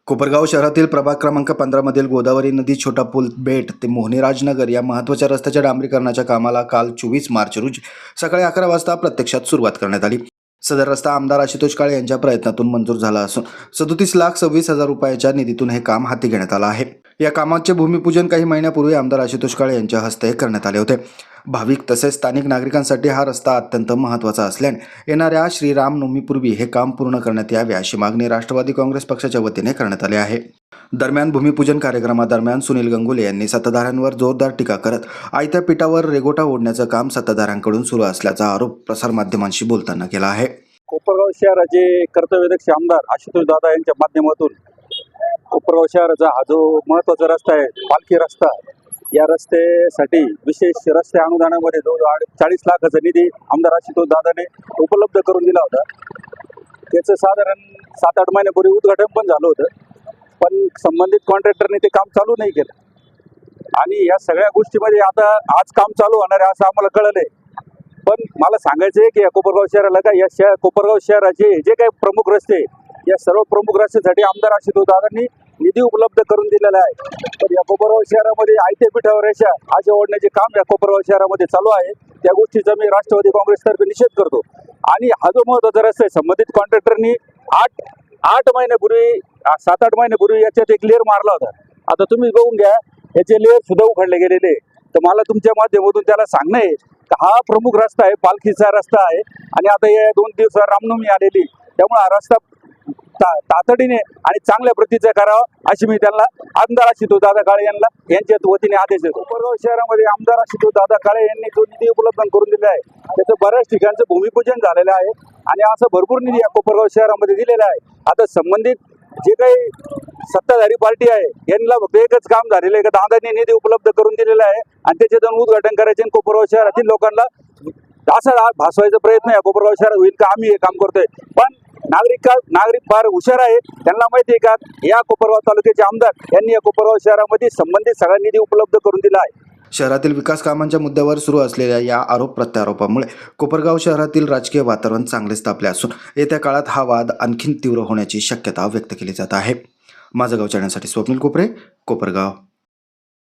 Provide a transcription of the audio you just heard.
कोपरगाव शहरातील प्रभाग क्रमांक 15 मधील गोदावरी नदी छोटा पूल बेट ते मोहनीराजनगर या महत्त्वाच्या रस्त्याच्या डांबरीकरणाच्या कामाला काल 24 मार्च रोजी सकाळी 11 वाजता प्रत्यक्षात सुरुवात करण्यात आली। सदर रस्ता आमदार आशुतोष काळे यांच्या प्रयत्नातून मंजूर झाला असून 37,26,000 रुपयाच्या निधीतून हे काम हाती घेण्यात आलं आहे। या कामाचे भूमिपूजन काही महिन्यापूर्वी आमदार आशुतोष काळे यांच्या हस्ते करण्यात आले होते। भाविक तसेच स्थानिक नागरिकांसाठी हा रस्ता अत्यंत महत्त्वाचा असल्याने येणाऱ्या श्रीरामनवमीपूर्वी हे काम पूर्ण करण्यात यावे अशी मागणी राष्ट्रवादी काँग्रेस पक्षाच्या वतीने करण्यात आली आहे। दरम्यान भूमिपूजन कार्यक्रमादरम्यान सुनील गंगुले यांनी सत्ताधाऱ्यांवर जोरदार टीका करत आयत्या पिठावर रेगोटा ओढण्याचं काम सत्ताधाऱ्यांकडून सुरू असल्याचा आरोप प्रसारमाध्यमांशी बोलताना केला आहे। कोपरगाव शहराचे कर्तव्यदक्ष आमदार आशुतोष दादा यांच्या माध्यमातून कोपरगाव शहराचा हा जो महत्त्वाचा रस्ता आहे, पालखी रस्ता, या रस्त्यासाठी विशेष रस्ते अनुदानामध्ये जवळजवळ 40 लाखाचा निधी आमदार आशुतोष दादाने उपलब्ध करून दिला होता। त्याचं साधारण 7-8 महिन्यापूर्वी उद्घाटन पण झालं होतं, पण संबंधित कॉन्ट्रॅक्टरने ते काम चालू नाही केलं आणि या सगळ्या गोष्टीमध्ये आता आज काम चालू होणार आहे असं आम्हाला कळलं आहे। पण मला सांगायचं आहे की या कोपरगाव शहराला का या कोपरगाव शहराचे जे काही प्रमुख रस्ते, या सर्व प्रमुख रस्त्यासाठी आमदार आशुतोष दादांनी निधी उपलब्ध करून दिलेला आहे। पण या कोपरगाव शहरामध्ये आयत्या पिठावर रेषा असे ओढण्याचे काम या कोपरगाव शहरामध्ये चालू आहे। त्या गोष्टीचा मी राष्ट्रवादी काँग्रेसतर्फे निषेध करतो आणि हा जो महत्त्वाचा रस्ता आहे, संबंधित कॉन्ट्रॅक्टरनी 8 महिन्यापूर्वी 7-8 महिन्यापूर्वी याच्यात एक लेअर मारला होता। आता तुम्ही बघून घ्या, याचे लेअर सुद्धा उखडले गेलेले। तर मला तुमच्या माध्यमातून त्याला सांगणं आहे की हा प्रमुख रस्ता आहे, पालखीचा रस्ता आहे आणि आता या 2 दिवसात रामनवमी आलेली, त्यामुळे हा रस्ता तातडीने आणि चांगल्या प्रतीचा करावा अशी मी त्यांना आमदार आशुतोष दादा काळे यांच्या वतीने आदेश देतो। कोपरगाव शहरामध्ये आमदार आशुतोष दादा काळे यांनी जो निधी उपलब्ध करून दिला आहे त्याचं बऱ्याच ठिकाणचं भूमिपूजन झालेलं आहे आणि असं भरपूर निधी या कोपरगाव शहरामध्ये दिलेला आहे। आता संबंधित जे काही सत्ताधारी पार्टी आहे यांना फक्त एकच काम झालेलं आहे की दादांनी निधी उपलब्ध करून दिलेला आहे आणि त्याचे जाऊन उद्घाटन करायचे आणि कोपरगाव शहरातील लोकांना असा भासवायचा प्रयत्न या कोपरगाव शहरात होईल का आम्ही हे काम करतोय। पण नागरिक फार हुशार आहे, त्यांना माहिती आहे का या कोपरगाव तालुक्याचे आमदार यांनी या कोपरगाव शहरामध्ये संबंधित सगळा निधी उपलब्ध करून दिला आहे। शहरातील विकास कामांच्या मुद्द्यावर सुरू असलेल्या या आरोप प्रत्यारोपामुळे कोपरगाव शहरातील राजकीय वातावरण चांगलेच तापले असून येत्या काळात हा वाद आणखीन तीव्र होण्याची शक्यता व्यक्त केली जात आहे। माझं गाव चॅनलसाठी स्वप्नील कोपरे, कोपरगाव।